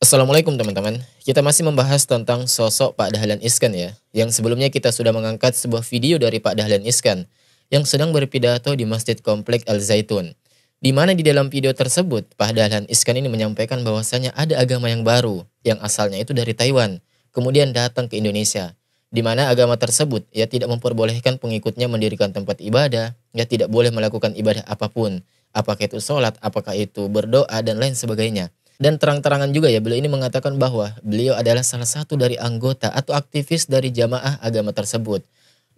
Assalamualaikum teman-teman. Kita masih membahas tentang sosok Pak Dahlan Iskan ya. Yang sebelumnya kita sudah mengangkat sebuah video dari Pak Dahlan Iskan yang sedang berpidato di Masjid Komplek Al Zaitun. Di mana di dalam video tersebut Pak Dahlan Iskan ini menyampaikan bahwasanya ada agama yang baru yang asalnya itu dari Taiwan, kemudian datang ke Indonesia. Di mana agama tersebut ya tidak memperbolehkan pengikutnya mendirikan tempat ibadah, ya tidak boleh melakukan ibadah apapun, apakah itu sholat, apakah itu berdoa dan lain sebagainya. Dan terang-terangan juga ya, beliau ini mengatakan bahwa beliau adalah salah satu dari anggota atau aktivis dari jamaah agama tersebut.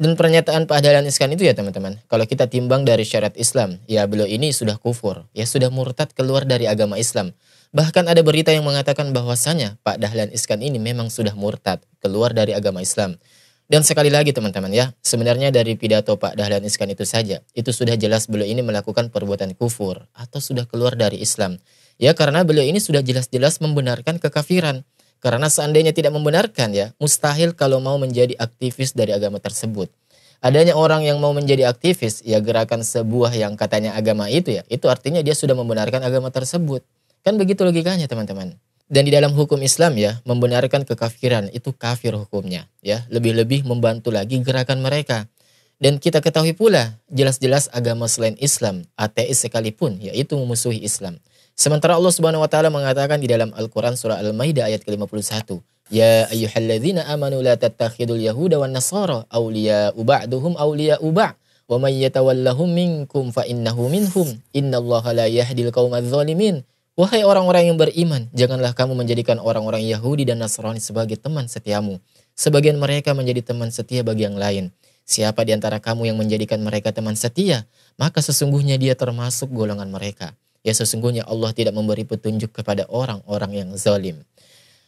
Dan pernyataan Pak Dahlan Iskan itu ya teman-teman, kalau kita timbang dari syariat Islam, ya beliau ini sudah kufur, ya sudah murtad keluar dari agama Islam. Bahkan ada berita yang mengatakan bahwasanya Pak Dahlan Iskan ini memang sudah murtad keluar dari agama Islam. Dan sekali lagi teman-teman ya, sebenarnya dari pidato Pak Dahlan Iskan itu saja, itu sudah jelas beliau ini melakukan perbuatan kufur atau sudah keluar dari Islam. Ya karena beliau ini sudah jelas-jelas membenarkan kekafiran. Karena seandainya tidak membenarkan ya, mustahil kalau mau menjadi aktivis dari agama tersebut. Adanya orang yang mau menjadi aktivis, ya gerakan sebuah yang katanya agama itu ya, itu artinya dia sudah membenarkan agama tersebut. Kan begitu logikanya teman-teman. Dan di dalam hukum Islam ya, membenarkan kekafiran itu kafir hukumnya. Ya, lebih-lebih membantu lagi gerakan mereka. Dan kita ketahui pula, jelas-jelas agama selain Islam, ateis sekalipun, yaitu memusuhi Islam. Sementara Allah Subhanahu wa taala mengatakan di dalam Al-Qur'an surah Al-Maidah ayat ke-51, "Ya ayyuhalladzina amanu la tattakhidul yahuda wan nasara awliya'u ba'duhum awliya'u ba', wa may yatawallahum minkum fa innahu minhum. Innallaha la yahdil qaumadz zalimin." Wahai orang-orang yang beriman, janganlah kamu menjadikan orang-orang Yahudi dan Nasrani sebagai teman setiamu. Sebagian mereka menjadi teman setia bagi yang lain. Siapa di antara kamu yang menjadikan mereka teman setia, maka sesungguhnya dia termasuk golongan mereka. Ya sesungguhnya Allah tidak memberi petunjuk kepada orang-orang yang zalim.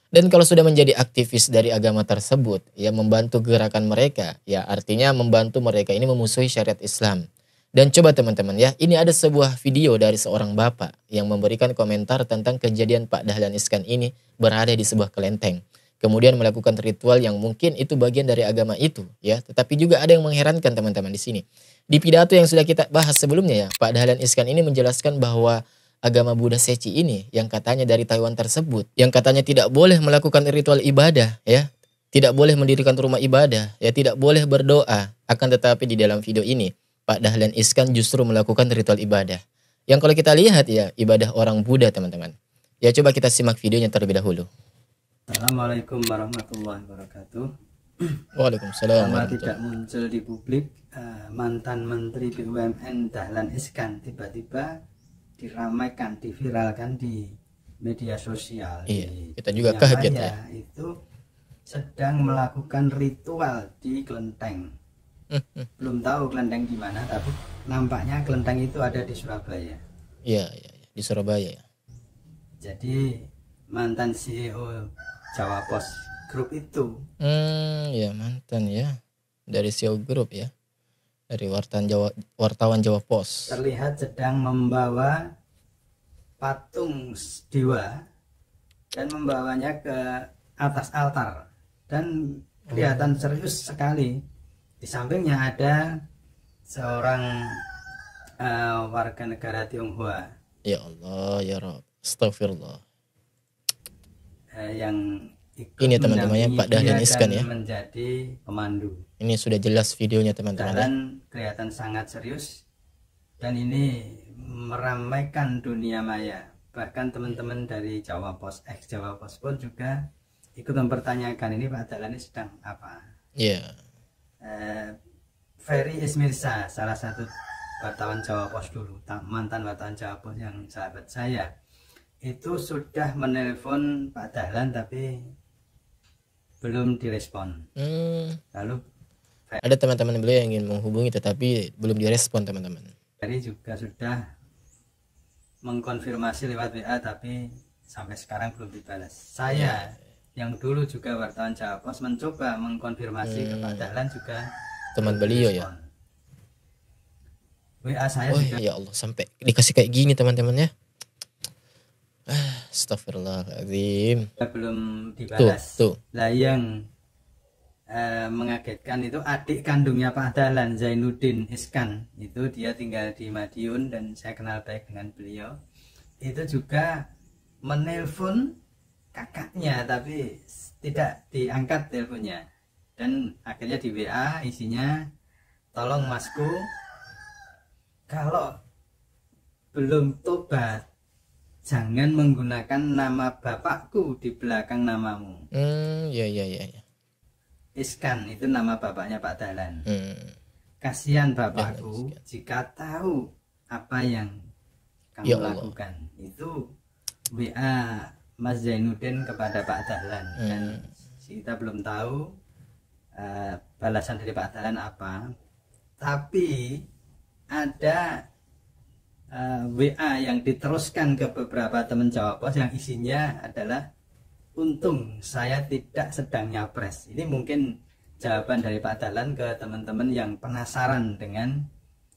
Dan kalau sudah menjadi aktivis dari agama tersebut, ya membantu gerakan mereka, ya artinya membantu mereka ini memusuhi syariat Islam. Dan coba teman-teman ya, ini ada sebuah video dari seorang bapak yang memberikan komentar tentang kejadian Pak Dahlan Iskan ini berada di sebuah kelenteng. Kemudian melakukan ritual yang mungkin itu bagian dari agama itu, ya. Tetapi juga ada yang mengherankan teman-teman di sini. Di pidato yang sudah kita bahas sebelumnya ya, Pak Dahlan Iskan ini menjelaskan bahwa agama Buddha Seci ini yang katanya dari Taiwan tersebut, yang katanya tidak boleh melakukan ritual ibadah, ya. Tidak boleh mendirikan rumah ibadah, ya tidak boleh berdoa. Akan tetapi di dalam video ini Pak Dahlan Iskan justru melakukan ritual ibadah. Yang kalau kita lihat ya, ibadah orang Buddha teman-teman. Ya coba kita simak videonya terlebih dahulu. Assalamualaikum warahmatullahi wabarakatuh. Waalaikumsalam. Lama tidak muncul di publik, mantan Menteri BUMN Dahlan Iskan tiba-tiba diramaikan, diviralkan di media sosial. Iya, kita juga kaget ya. Itu sedang melakukan ritual di kelenteng. Belum tahu kelenteng di mana, tapi nampaknya kelenteng itu ada di Surabaya. Iya, di Surabaya ya. Jadi mantan CEO Jawa Pos Group itu. Ya mantan ya. Dari CEO Group ya. Dari wartawan Jawa Pos. Terlihat sedang membawa patung dewa dan membawanya ke atas altar dan kelihatan serius sekali. Di sampingnya ada seorang warga negara Tionghoa. Ya Allah ya Rabb, astagfirullah. Yang ini teman-temannya Pak Dahlan Iskan ya, menjadi pemandu. Ini sudah jelas videonya teman-teman. Dan kelihatan sangat serius dan ini meramaikan dunia maya. Bahkan teman-teman dari Jawa Pos, ex Jawa Pos pun juga ikut mempertanyakan ini Pak Dahlan ini sedang apa. Iya. Ferry Ismirsa, salah satu wartawan Jawa Pos dulu, mantan wartawan Jawa Pos yang sahabat saya, itu sudah menelpon Pak Dahlan tapi belum direspon. Lalu ada teman-teman beliau yang ingin menghubungi tetapi belum direspon teman-teman. Ferry juga sudah mengkonfirmasi lewat WA tapi sampai sekarang belum dibalas. Saya yang dulu juga wartawan Jawa Pos mencoba mengkonfirmasi ke Pak Dahlan juga teman beliau ya. WA saya juga. Ya Allah, sampai dikasih kayak gini teman-teman ya. Astagfirullahaladzim. Belum dibalas. Tuh. Lah yang mengagetkan itu adik kandungnya Pak Dahlan, Zainuddin Iskan. Itu dia tinggal di Madiun dan saya kenal baik dengan beliau. Itu juga menelpon kakaknya, tapi tidak diangkat teleponnya. Dan akhirnya di WA isinya, tolong Masku, kalau belum tobat jangan menggunakan nama bapakku di belakang namamu. Ya. Iskan itu nama bapaknya Pak Dahlan. Kasihan bapakku jika tahu apa yang kamu lakukan. Itu WA Mas Zainuddin kepada Pak Dahlan. Dan kita belum tahu balasan dari Pak Dahlan apa. Tapi ada WA yang diteruskan ke beberapa teman Jawa Pos yang isinya adalah, untung saya tidak sedang nyapres. Ini mungkin jawaban dari Pak Dahlan ke teman-teman yang penasaran dengan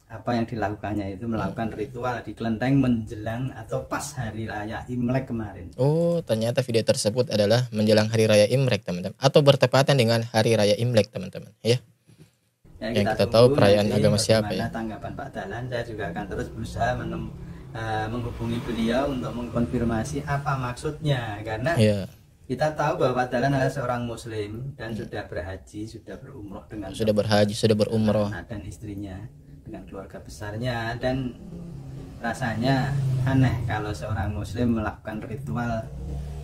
apa yang dilakukannya, itu melakukan ritual di kelenteng menjelang atau pas hari raya Imlek kemarin. Oh, ternyata video tersebut adalah menjelang hari raya Imlek, teman-teman, atau bertepatan dengan hari raya Imlek, teman-teman, ya. Yang kita tahu perayaan agama siapa ya. Tanggapan Pak Dahlan, saya juga akan terus berusaha menghubungi beliau untuk mengkonfirmasi apa maksudnya, karena kita tahu bahwa Pak Dahlan adalah seorang Muslim dan sudah berhaji, sudah berumroh dengan sudah berumroh dan istrinya, dengan keluarga besarnya, dan rasanya aneh kalau seorang Muslim melakukan ritual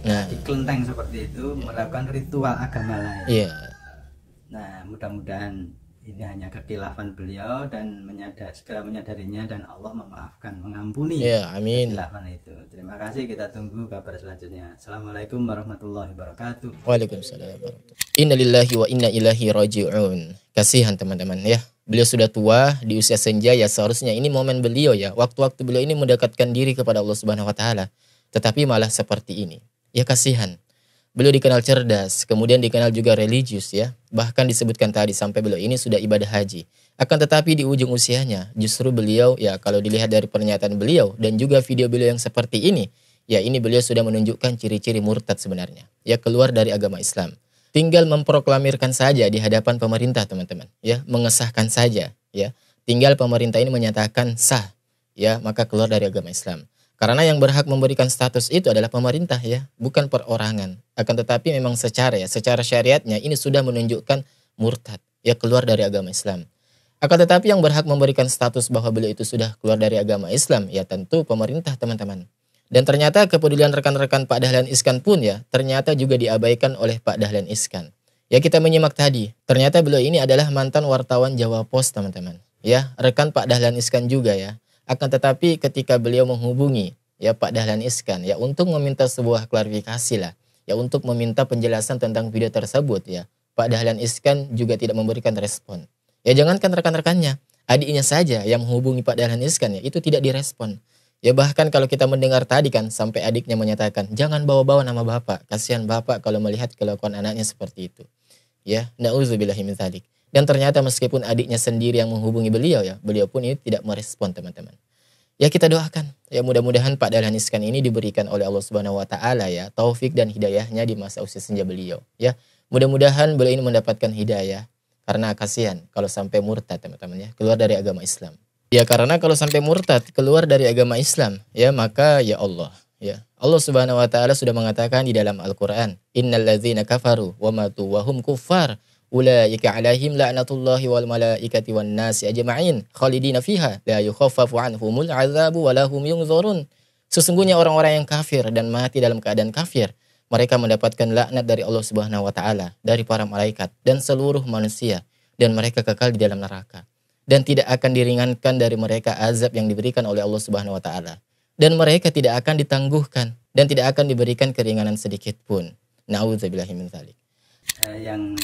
di kelenteng seperti itu, melakukan ritual agama lain. Nah, mudah-mudahan ini hanya kekhilafan beliau dan segera menyadarinya, dan Allah memaafkan, mengampuni kekhilafan itu. Terima kasih, kita tunggu kabar selanjutnya. Assalamualaikum warahmatullahi wabarakatuh. Waalaikumsalam warahmatullahi. Innalillahi wa inna ilaihi raji'un. Kasihan teman-teman ya. Beliau sudah tua di usia senja, ya seharusnya ini momen beliau ya. Waktu-waktu beliau ini mendekatkan diri kepada Allah Subhanahu wa taala. Tetapi malah seperti ini. Ya kasihan. Beliau dikenal cerdas, kemudian dikenal juga religius ya. Bahkan disebutkan tadi sampai beliau ini sudah ibadah haji. Akan tetapi di ujung usianya, justru beliau ya kalau dilihat dari pernyataan beliau dan juga video beliau yang seperti ini, ya ini beliau sudah menunjukkan ciri-ciri murtad sebenarnya. Ya keluar dari agama Islam. Tinggal memproklamirkan saja di hadapan pemerintah teman-teman. Ya mengesahkan saja ya. Tinggal pemerintah ini menyatakan sah. Ya maka keluar dari agama Islam. Karena yang berhak memberikan status itu adalah pemerintah ya, bukan perorangan. Akan tetapi memang secara syariatnya ini sudah menunjukkan murtad, ya keluar dari agama Islam. Akan tetapi yang berhak memberikan status bahwa beliau itu sudah keluar dari agama Islam, ya tentu pemerintah teman-teman. Dan ternyata kepedulian rekan-rekan Pak Dahlan Iskan pun ya, ternyata juga diabaikan oleh Pak Dahlan Iskan. Ya kita menyimak tadi, ternyata beliau ini adalah mantan wartawan Jawa Pos teman-teman. Ya, rekan Pak Dahlan Iskan juga ya. Akan tetapi ketika beliau menghubungi ya Pak Dahlan Iskan ya untuk meminta sebuah klarifikasi lah, ya untuk meminta penjelasan tentang video tersebut ya, Pak Dahlan Iskan juga tidak memberikan respon. Ya jangankan rekan-rekannya, adiknya saja yang menghubungi Pak Dahlan Iskan ya itu tidak direspon. Ya bahkan kalau kita mendengar tadi kan sampai adiknya menyatakan jangan bawa-bawa nama bapak, kasihan bapak kalau melihat kelakuan anaknya seperti itu. Ya, na'udzubillahi min dzalik. Dan ternyata meskipun adiknya sendiri yang menghubungi beliau ya, beliau pun ini tidak merespon teman-teman. Ya kita doakan, ya mudah-mudahan Pak Dahlan Iskan ini diberikan oleh Allah Subhanahu wa taala ya, taufik dan hidayahnya di masa usia senja beliau. Ya, mudah-mudahan beliau ini mendapatkan hidayah, karena kasihan kalau sampai murtad teman-teman ya, keluar dari agama Islam. Ya karena kalau sampai murtad keluar dari agama Islam, ya maka ya Allah, ya Allah Subhanahu wa taala sudah mengatakan di dalam Al-Qur'an, innal ladzina kafaru wa matu wa hum kuffar ulaika alaihim la'natullahi wal malaikati wan nasi ajma'in khalidina fiha la yukhaffafu anhumul azabu wa lahum yunzarun. Sesungguhnya orang-orang yang kafir dan mati dalam keadaan kafir, mereka mendapatkan laknat dari Allah Subhanahu wa taala, dari para malaikat dan seluruh manusia, dan mereka kekal di dalam neraka. Dan tidak akan diringankan dari mereka azab yang diberikan oleh Allah Subhanahu wa taala. Dan mereka tidak akan ditangguhkan dan tidak akan diberikan keringanan sedikit pun. Na'udzubillahi min dzalik. Yang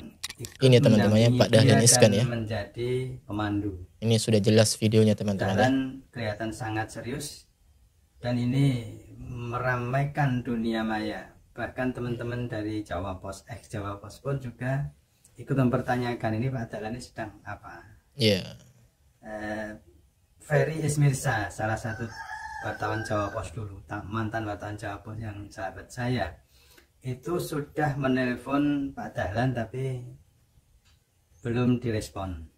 ini teman-temannya Pak Dahlan Iskan ya, menjadi pemandu. Ini sudah jelas videonya teman-teman. Dan kelihatan sangat serius dan ini meramaikan dunia maya. Bahkan teman-teman dari Jawa Pos, ex Jawa Pos pun juga ikut mempertanyakan ini Pak Dahlan ini sedang apa. Iya. Ferry Ismirsa, salah satu wartawan Jawa Pos dulu, mantan wartawan Jawa Pos yang sahabat saya, itu sudah menelpon Pak Dahlan tapi belum direspon.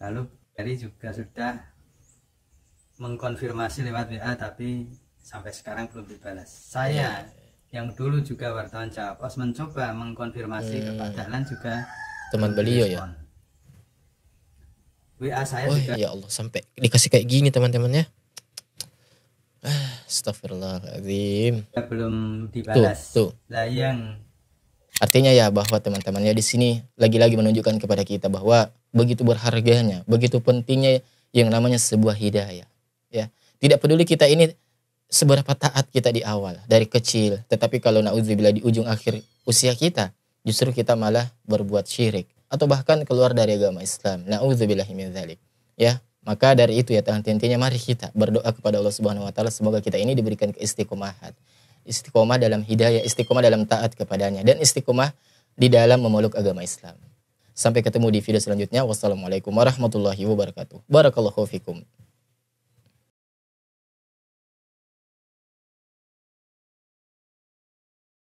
Lalu Ferry juga sudah mengkonfirmasi lewat WA tapi sampai sekarang belum dibalas. Saya yang dulu juga wartawan Jawa Pos mencoba mengkonfirmasi ke Pak Dahlan juga Teman belum beliau ya. direspon. WA saya Oh juga ya Allah, sampai dikasih kayak gini teman-temannya. Astagfirullahaladzim. belum dibalas. Tuh. Lah yang Artinya ya bahwa teman-temannya di sini lagi-lagi menunjukkan kepada kita bahwa begitu berharganya, begitu pentingnya yang namanya sebuah hidayah. Ya, tidak peduli kita ini seberapa taat kita di awal dari kecil, tetapi kalau naudzubillah di ujung akhir usia kita, justru kita malah berbuat syirik atau bahkan keluar dari agama Islam. Naudzubillah min dzalik. Ya, maka dari itu ya intinya mari kita berdoa kepada Allah Subhanahu wa taala semoga kita ini diberikan keistiqomahan. Istiqomah dalam hidayah, istiqomah dalam taat kepadanya, dan istiqomah di dalam memeluk agama Islam. Sampai ketemu di video selanjutnya. Wassalamualaikum warahmatullahi wabarakatuh. Barakallahu fikum.